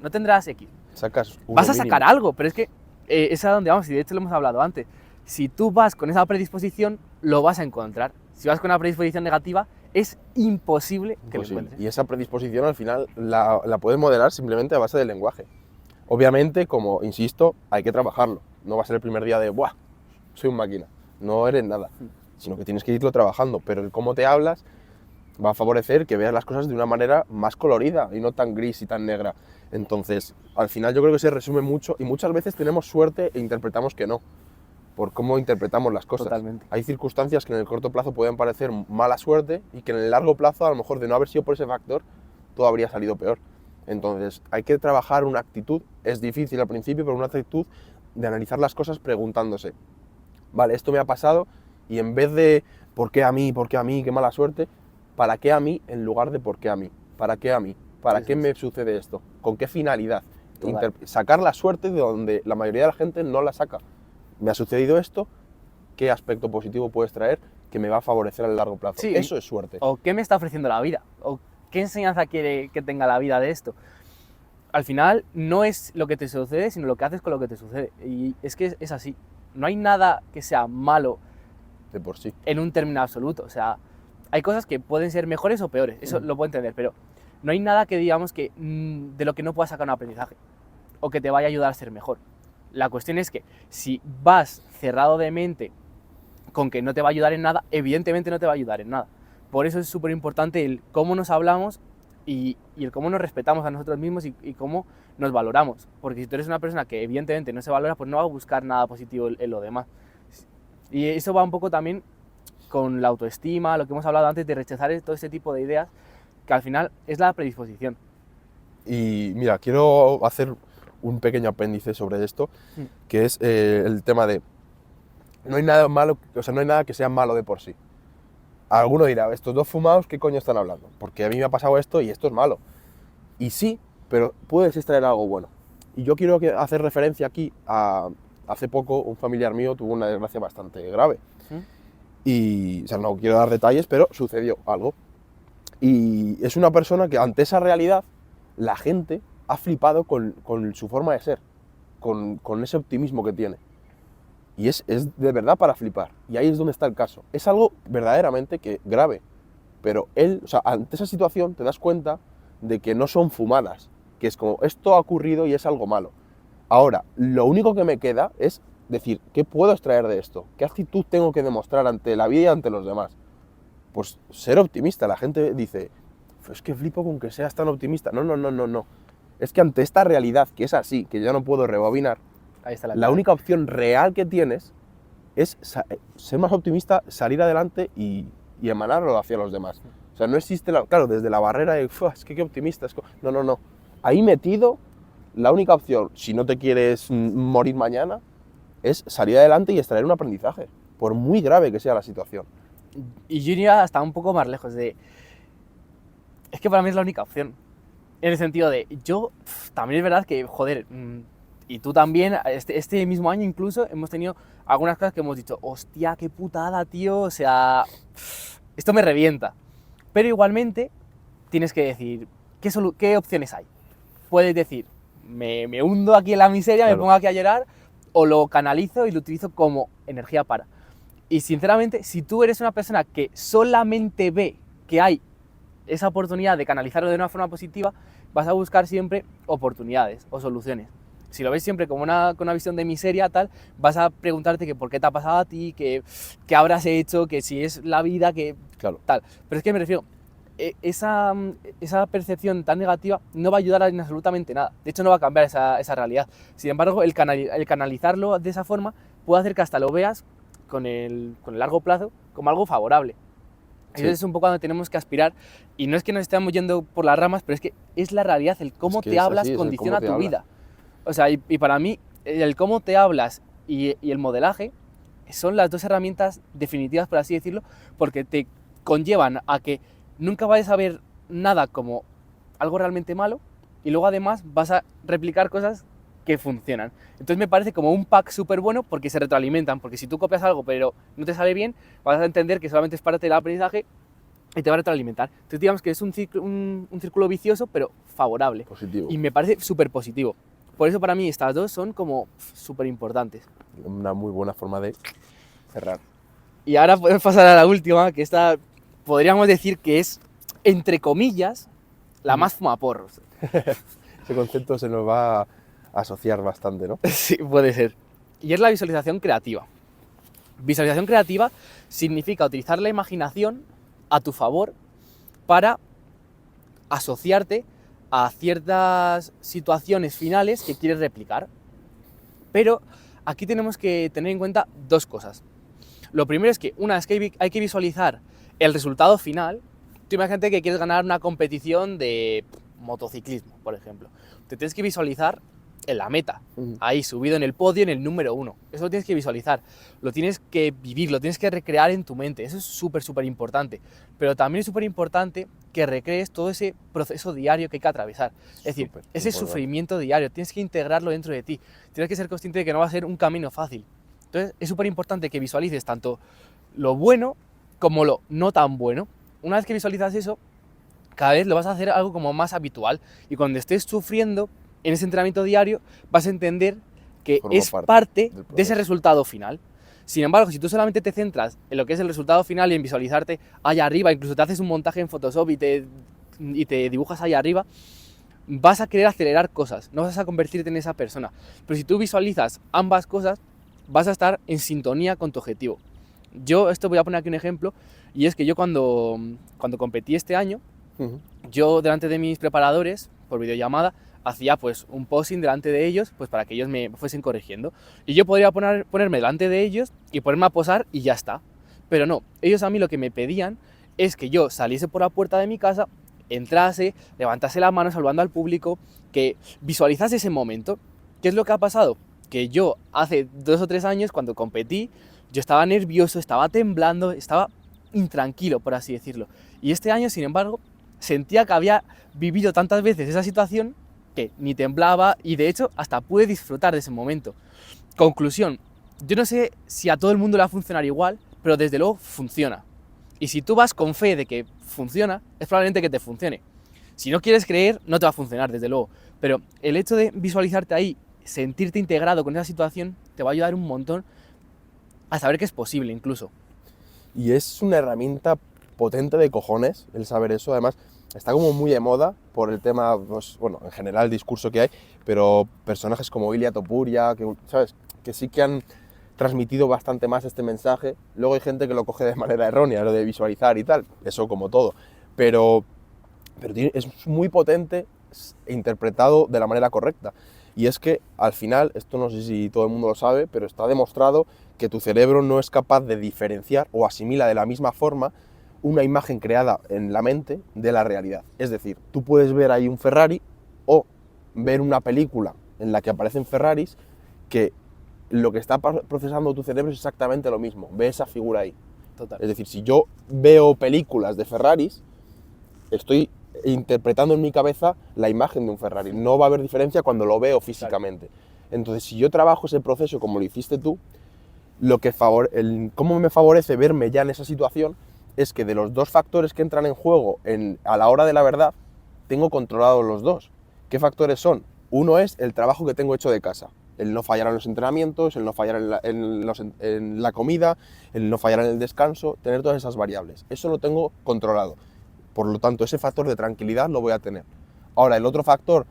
¿No tendrás X? Sacas uno Vas a mínimo. sacar algo, pero es que es a donde vamos, y de hecho lo hemos hablado antes. Si tú vas con esa predisposición, lo vas a encontrar. Si vas con una predisposición negativa, es imposible que lo Imposible. encuentres. Y esa predisposición al final la puedes modelar simplemente a base del lenguaje. Obviamente, como insisto, hay que trabajarlo. No va a ser el primer día de, ¡buah! Soy un máquina. No eres nada. Sino que tienes que irlo trabajando. Pero el cómo te hablas va a favorecer que veas las cosas de una manera más colorida y no tan gris y tan negra. Entonces, al final yo creo que se resume mucho y muchas veces tenemos suerte e interpretamos que no, por cómo interpretamos las cosas. Totalmente. Hay circunstancias que en el corto plazo pueden parecer mala suerte y que en el largo plazo, a lo mejor de no haber sido por ese factor, todo habría salido peor. Entonces, hay que trabajar una actitud, es difícil al principio, pero una actitud de analizar las cosas preguntándose, vale, esto me ha pasado, y en vez de ¿por qué a mí? ¿Por qué a mí? ¡Qué mala suerte! ¿Para qué a mí? En lugar de ¿por qué a mí? ¿Para qué a mí? ¿Para Sí, qué sí, me sucede esto? ¿Con qué finalidad? Total. Sacar la suerte de donde la mayoría de la gente no la saca. Me ha sucedido esto, ¿qué aspecto positivo puedes traer que me va a favorecer a largo plazo? Sí. Eso es suerte. ¿O qué me está ofreciendo la vida? ¿O qué enseñanza quiere que tenga la vida de esto? Al final no es lo que te sucede, sino lo que haces con lo que te sucede. Y es que es así. No hay nada que sea malo De por sí. en un término absoluto. O sea, hay cosas que pueden ser mejores o peores, eso lo puedo entender, pero no hay nada que digamos que de lo que no puedas sacar un aprendizaje o que te vaya a ayudar a ser mejor. La cuestión es que si vas cerrado de mente con que no te va a ayudar en nada, evidentemente no te va a ayudar en nada. Por eso es súper importante el cómo nos hablamos y el cómo nos respetamos a nosotros mismos y cómo nos valoramos. Porque si tú eres una persona que evidentemente no se valora, pues no va a buscar nada positivo en lo demás. Y eso va un poco también con la autoestima, lo que hemos hablado antes de rechazar todo ese tipo de ideas, que al final es la predisposición. Y mira, quiero hacer un pequeño apéndice sobre esto, que es el tema de no hay nada malo, o sea, no hay nada que sea malo de por sí. Alguno dirá, estos dos fumados, ¿qué coño están hablando? Porque a mí me ha pasado esto y esto es malo. Y sí, pero puedes extraer algo bueno. Y yo quiero hacer referencia aquí a hace poco un familiar mío tuvo una desgracia bastante grave. Y, o sea, no quiero dar detalles, pero sucedió algo. Y es una persona que ante esa realidad, la gente ha flipado con su forma de ser, con ese optimismo que tiene. Y es de verdad para flipar. Y ahí es donde está el caso. Es algo verdaderamente grave. Pero él, o sea, ante esa situación te das cuenta de que no son fumadas. Que es como, esto ha ocurrido y es algo malo. Ahora, lo único que me queda es decir, ¿qué puedo extraer de esto? ¿Qué actitud tengo que demostrar ante la vida y ante los demás? Pues ser optimista. La gente dice, es que flipo con que seas tan optimista. No. Es que ante esta realidad, que es así, que ya no puedo rebobinar, Ahí está la única opción real que tienes es ser más optimista, salir adelante y emanarlo hacia los demás. O sea, no existe, claro, desde la barrera de, es que qué optimista. No. Ahí metido, la única opción, si no te quieres morir mañana, es salir adelante y extraer un aprendizaje, por muy grave que sea la situación. Y yo iría hasta un poco más lejos de... Es que para mí es la única opción. En el sentido de, también es verdad que, joder, y tú también, este mismo año incluso, hemos tenido algunas cosas que hemos dicho, hostia, qué putada, tío, o sea, esto me revienta. Pero igualmente, tienes que decir, ¿qué opciones hay? Puedes decir, me hundo aquí en la miseria, Claro. me pongo aquí a llorar, o lo canalizo y lo utilizo como energía para. Y sinceramente, si tú eres una persona que solamente ve que hay esa oportunidad de canalizarlo de una forma positiva, vas a buscar siempre oportunidades o soluciones. Si lo ves siempre como con una visión de miseria, tal, vas a preguntarte que por qué te ha pasado a ti, que habrás hecho, que si es la vida, que Claro. tal. Pero es que me refiero, esa percepción tan negativa no va a ayudar en absolutamente nada. De hecho, no va a cambiar esa realidad. Sin embargo, el canalizarlo de esa forma puede hacer que hasta lo veas con el largo plazo como algo favorable. Sí. Eso es un poco donde tenemos que aspirar. Y no es que nos estemos yendo por las ramas, pero es que es la realidad. El cómo Es que te es hablas así, es el condiciona cómo te tu hablas. vida. O sea, y para mí, el cómo te hablas y el modelaje son las dos herramientas definitivas, por así decirlo, porque te conllevan a que nunca vayas a ver nada como algo realmente malo y luego además vas a replicar cosas que funcionan. Entonces me parece como un pack súper bueno porque se retroalimentan, porque si tú copias algo pero no te sale bien, vas a entender que solamente es parte del aprendizaje y te va a retroalimentar. Entonces digamos que es un círculo vicioso, pero favorable. Positivo. Y me parece súper positivo. Por eso para mí estas dos son como súper importantes. Una muy buena forma de cerrar. Y ahora podemos pasar a la última, que esta podríamos decir que es, entre comillas, la más fumaporros. Ese concepto se nos va a asociar bastante, ¿no? Sí, puede ser. Y es la visualización creativa. Visualización creativa significa utilizar la imaginación a tu favor para asociarte a ciertas situaciones finales que quieres replicar. Pero aquí tenemos que tener en cuenta dos cosas. Lo primero es que una vez que hay que visualizar el resultado final. Tú imagínate que quieres ganar una competición de motociclismo, por ejemplo. Te tienes que visualizar en la meta, ahí subido en el podio, en el número 1. Eso lo tienes que visualizar, lo tienes que vivir, lo tienes que recrear en tu mente. Eso es súper importante. Pero también es súper importante que recrees todo ese proceso diario que hay que atravesar. Es decir, ese sufrimiento diario, tienes que integrarlo dentro de ti. Tienes que ser consciente de que no va a ser un camino fácil. Entonces es súper importante que visualices tanto lo bueno como lo no tan bueno. Una vez que visualizas eso, cada vez lo vas a hacer algo como más habitual. Y cuando estés sufriendo en ese entrenamiento diario, vas a entender que es parte de ese resultado final. Sin embargo, si tú solamente te centras en lo que es el resultado final y en visualizarte allá arriba, incluso te haces un montaje en Photoshop y te dibujas allá arriba, vas a querer acelerar cosas, no vas a convertirte en esa persona. Pero si tú visualizas ambas cosas, vas a estar en sintonía con tu objetivo. Yo esto voy a poner aquí un ejemplo, y es que yo cuando competí este año, yo delante de mis preparadores, por videollamada, hacía pues un posing delante de ellos, pues para que ellos me fuesen corrigiendo. Y yo podría ponerme delante de ellos y ponerme a posar y ya está. Pero no, ellos a mí lo que me pedían es que yo saliese por la puerta de mi casa, entrase, levantase la mano saludando al público, que visualizase ese momento. ¿Qué es lo que ha pasado? Que yo hace 2 o 3 años cuando competí, yo estaba nervioso, estaba temblando, estaba intranquilo, por así decirlo. Y este año, sin embargo, sentía que había vivido tantas veces esa situación que ni temblaba y de hecho hasta pude disfrutar de ese momento. Conclusión, yo no sé si a todo el mundo le va a funcionar igual, pero desde luego funciona. Y si tú vas con fe de que funciona, es probablemente que te funcione. Si no quieres creer, no te va a funcionar, desde luego. Pero el hecho de visualizarte ahí, sentirte integrado con esa situación, te va a ayudar un montón a saber que es posible incluso. Y es una herramienta potente de cojones el saber eso. Además, está como muy de moda por el tema, pues, bueno, en general el discurso que hay, pero personajes como Ilia Topuria, que, ¿sabes? Que sí que han transmitido bastante más este mensaje. Luego hay gente que lo coge de manera errónea, lo de visualizar y tal, eso como todo. Pero es muy potente interpretado de la manera correcta. Y es que al final, esto no sé si todo el mundo lo sabe, pero está demostrado que tu cerebro no es capaz de diferenciar o asimila de la misma forma una imagen creada en la mente de la realidad. Es decir, tú puedes ver ahí un Ferrari o ver una película en la que aparecen Ferraris que lo que está procesando tu cerebro es exactamente lo mismo, ve esa figura ahí. Total. Es decir, si yo veo películas de Ferraris, estoy interpretando en mi cabeza la imagen de un Ferrari. No va a haber diferencia cuando lo veo físicamente. Entonces, si yo trabajo ese proceso como lo hiciste tú, cómo me favorece verme ya en esa situación es que de los dos factores que entran en juego a la hora de la verdad, tengo controlados los dos. ¿Qué factores son? Uno es el trabajo que tengo hecho de casa. El no fallar en los entrenamientos, el no fallar en la comida, el no fallar en el descanso, tener todas esas variables. Eso lo tengo controlado. Por lo tanto, ese factor de tranquilidad lo voy a tener. Ahora, el otro factor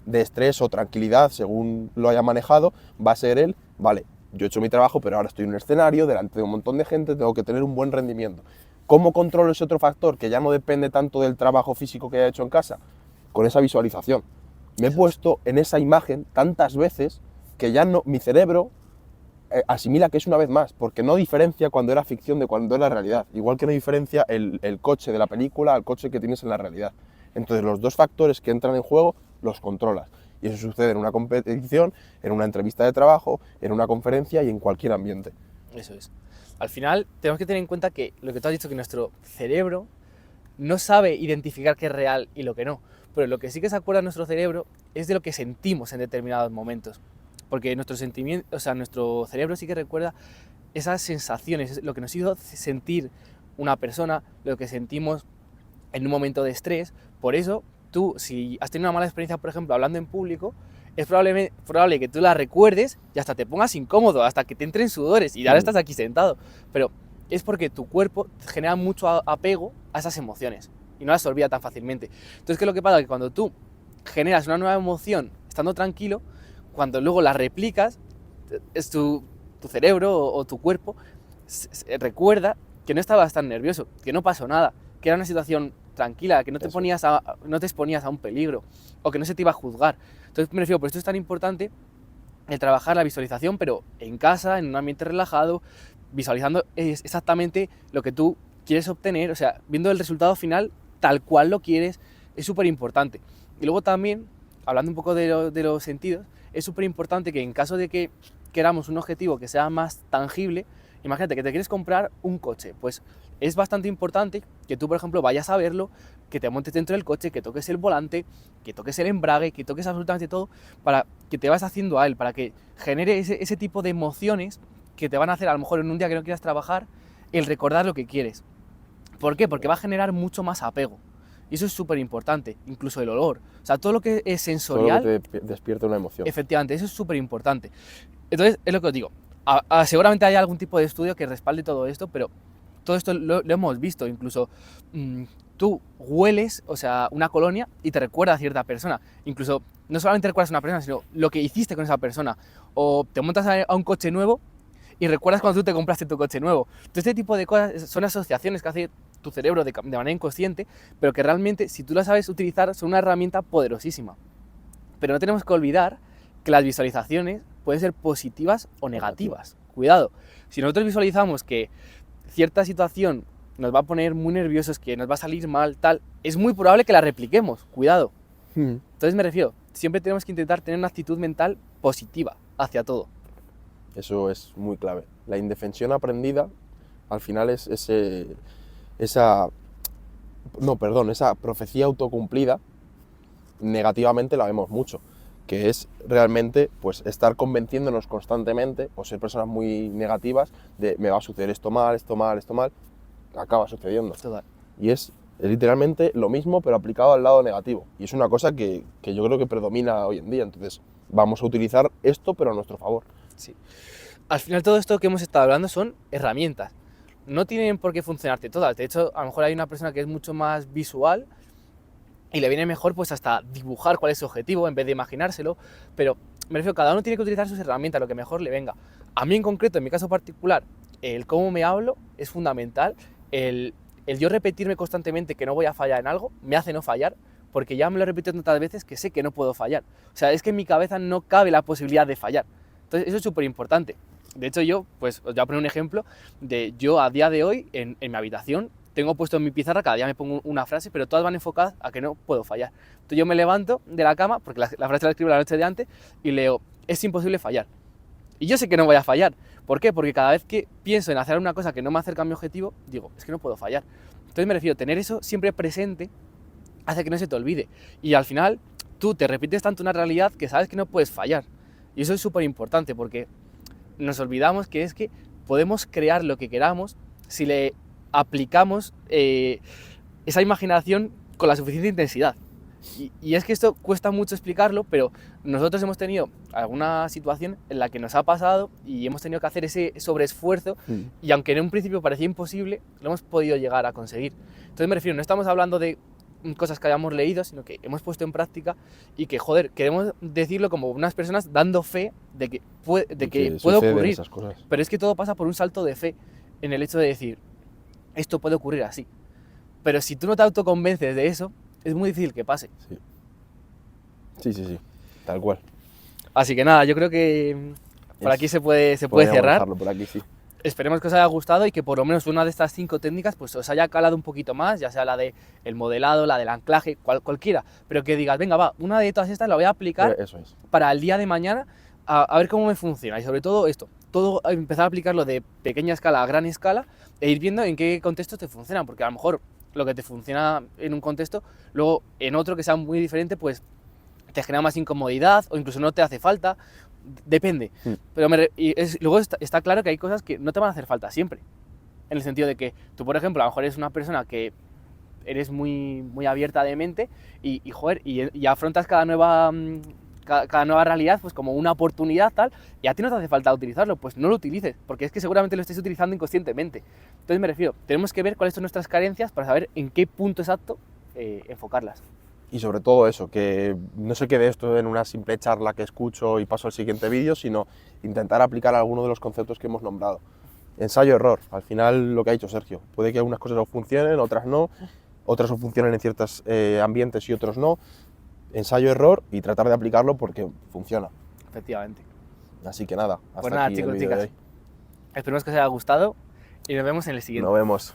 de estrés o tranquilidad, según lo haya manejado, va a ser vale, yo he hecho mi trabajo, pero ahora estoy en un escenario, delante de un montón de gente, tengo que tener un buen rendimiento. ¿Cómo controlo ese otro factor que ya no depende tanto del trabajo físico que haya hecho en casa? Con esa visualización. Me he puesto en esa imagen tantas veces que ya no, mi cerebro asimila que es una vez más, porque no diferencia cuando era ficción de cuando era realidad. Igual que no diferencia el coche de la película al coche que tienes en la realidad. Entonces los dos factores que entran en juego los controlas. Y eso sucede en una competición, en una entrevista de trabajo, en una conferencia y en cualquier ambiente. Eso es. Al final tenemos que tener en cuenta que lo que tú has dicho, que nuestro cerebro no sabe identificar qué es real y lo que no. pero lo que sí que se acuerda nuestro cerebro es de lo que sentimos en determinados momentos. Porque nuestro sentimiento, o sea, nuestro cerebro sí que recuerda esas sensaciones, lo que nos hizo sentir una persona, lo que sentimos en un momento de estrés. Por eso, tú, si has tenido una mala experiencia, por ejemplo, hablando en público, es probable que tú la recuerdes y hasta te pongas incómodo, hasta que te entren sudores y ahora estás aquí sentado. Pero es porque tu cuerpo genera mucho apego a esas emociones y no las olvida tan fácilmente. Entonces, ¿qué es lo que pasa? Que cuando tú generas una nueva emoción estando tranquilo, cuando luego la replicas, es tu cerebro o tu cuerpo recuerda que no estabas tan nervioso, que no pasó nada, que era una situación tranquila, que no te exponías a un peligro o que no se te iba a juzgar. Entonces me refiero, por esto es tan importante el trabajar la visualización, pero en casa, en un ambiente relajado, visualizando exactamente lo que tú quieres obtener, o sea, viendo el resultado final tal cual lo quieres, es súper importante. Y luego también, hablando un poco de los sentidos, es súper importante que en caso de que queramos un objetivo que sea más tangible, imagínate que te quieres comprar un coche, pues es bastante importante que tú, por ejemplo, vayas a verlo, que te montes dentro del coche, que toques el volante, que toques el embrague, que toques absolutamente todo, para que te vas haciendo a él, para que genere ese tipo de emociones que te van a hacer, a lo mejor en un día que no quieras trabajar, el recordar lo que quieres. ¿Por qué? Porque va a generar mucho más apego. Y eso es súper importante, incluso el olor. O sea, todo lo que es sensorial... Todo lo que te despierta una emoción. Efectivamente, eso es súper importante. Entonces, es lo que os digo. Seguramente hay algún tipo de estudio que respalde todo esto, pero todo esto lo hemos visto. Incluso tú hueles, o sea, una colonia y te recuerda a cierta persona. Incluso no solamente recuerdas a una persona, sino lo que hiciste con esa persona. O te montas a un coche nuevo y recuerdas cuando tú te compraste tu coche nuevo. Todo este tipo de cosas son asociaciones que hace tu cerebro de manera inconsciente, pero que realmente, si tú las sabes utilizar, son una herramienta poderosísima. Pero no tenemos que olvidar que las visualizaciones pueden ser positivas o negativas. Cuidado, si nosotros visualizamos que cierta situación nos va a poner muy nerviosos, que nos va a salir mal, tal, es muy probable que la repliquemos. Cuidado. Entonces me refiero, siempre tenemos que intentar tener una actitud mental positiva hacia todo. Eso es muy clave. La indefensión aprendida, al final es esa profecía autocumplida, negativamente la vemos mucho, que es realmente pues estar convenciéndonos constantemente o ser personas muy negativas de me va a suceder esto mal, acaba sucediendo. Total. Y es literalmente lo mismo pero aplicado al lado negativo. Y es una cosa que yo creo que predomina hoy en día. Entonces vamos a utilizar esto pero a nuestro favor. Sí. Al final todo esto que hemos estado hablando son herramientas. No tienen por qué funcionarte todas. De hecho, a lo mejor hay una persona que es mucho más visual y le viene mejor pues hasta dibujar cuál es su objetivo en vez de imaginárselo, pero me refiero, cada uno tiene que utilizar sus herramientas, lo que mejor le venga. A mí en concreto, en mi caso particular, el cómo me hablo es fundamental, el yo repetirme constantemente que no voy a fallar en algo, me hace no fallar, porque ya me lo he repetido tantas veces que sé que no puedo fallar. O sea, es que en mi cabeza no cabe la posibilidad de fallar. Entonces eso es súper importante. De hecho yo, pues os voy a poner un ejemplo de yo a día de hoy en mi habitación, tengo puesto en mi pizarra, cada día me pongo una frase, pero todas van enfocadas a que no puedo fallar. Entonces yo me levanto de la cama, porque la frase la escribo la noche de antes, y leo, es imposible fallar. Y yo sé que no voy a fallar. ¿Por qué? Porque cada vez que pienso en hacer una cosa que no me acerca a mi objetivo, digo, es que no puedo fallar. Entonces me refiero, tener eso siempre presente hace que no se te olvide. Y al final, tú te repites tanto una realidad que sabes que no puedes fallar. Y eso es súper importante, porque nos olvidamos que es que podemos crear lo que queramos si le aplicamos esa imaginación con la suficiente intensidad. Y es que esto cuesta mucho explicarlo, pero nosotros hemos tenido alguna situación en la que nos ha pasado y hemos tenido que hacer ese sobreesfuerzo y aunque en un principio parecía imposible, lo hemos podido llegar a conseguir. Entonces me refiero, no estamos hablando de cosas que hayamos leído, sino que hemos puesto en práctica y que, joder, queremos decirlo como unas personas dando fe de que puede ocurrir. Esas cosas. Pero es que todo pasa por un salto de fe en el hecho de decir, esto puede ocurrir así. Pero si tú no te autoconvences de eso, es muy difícil que pase. Sí, tal cual. Así que nada, yo creo que por aquí se puede cerrar. Por aquí, sí. Esperemos que os haya gustado y que por lo menos una de estas 5 técnicas pues os haya calado un poquito más, ya sea la del modelado, la del anclaje, cualquiera, pero que digas, venga, va, una de todas estas la voy a aplicar para el día de mañana a ver cómo me funciona. Y sobre todo esto, empezar a aplicarlo de pequeña escala a gran escala e ir viendo en qué contextos te funcionan, porque a lo mejor lo que te funciona en un contexto, luego en otro que sea muy diferente, pues te genera más incomodidad o incluso no te hace falta, depende. Pero luego está claro que hay cosas que no te van a hacer falta siempre, en el sentido de que tú, por ejemplo, a lo mejor eres una persona que eres muy, muy abierta de mente y afrontas cada nueva realidad pues como una oportunidad tal, y a ti no te hace falta utilizarlo, pues no lo utilices, porque es que seguramente lo estés utilizando inconscientemente. Entonces me refiero, tenemos que ver cuáles son nuestras carencias para saber en qué punto exacto enfocarlas. Y sobre todo eso, que no se quede esto en una simple charla que escucho y paso al siguiente vídeo, sino intentar aplicar alguno de los conceptos que hemos nombrado. Ensayo-error, al final lo que ha dicho Sergio, puede que algunas cosas os funcionen, otras no, otras os funcionen en ciertos ambientes y otros no. Ensayo-error y tratar de aplicarlo porque funciona. Efectivamente. Así que nada, Pues nada, aquí el chicos, vídeo de chicas, hoy. esperemos que os haya gustado y nos vemos en el siguiente. Nos vemos.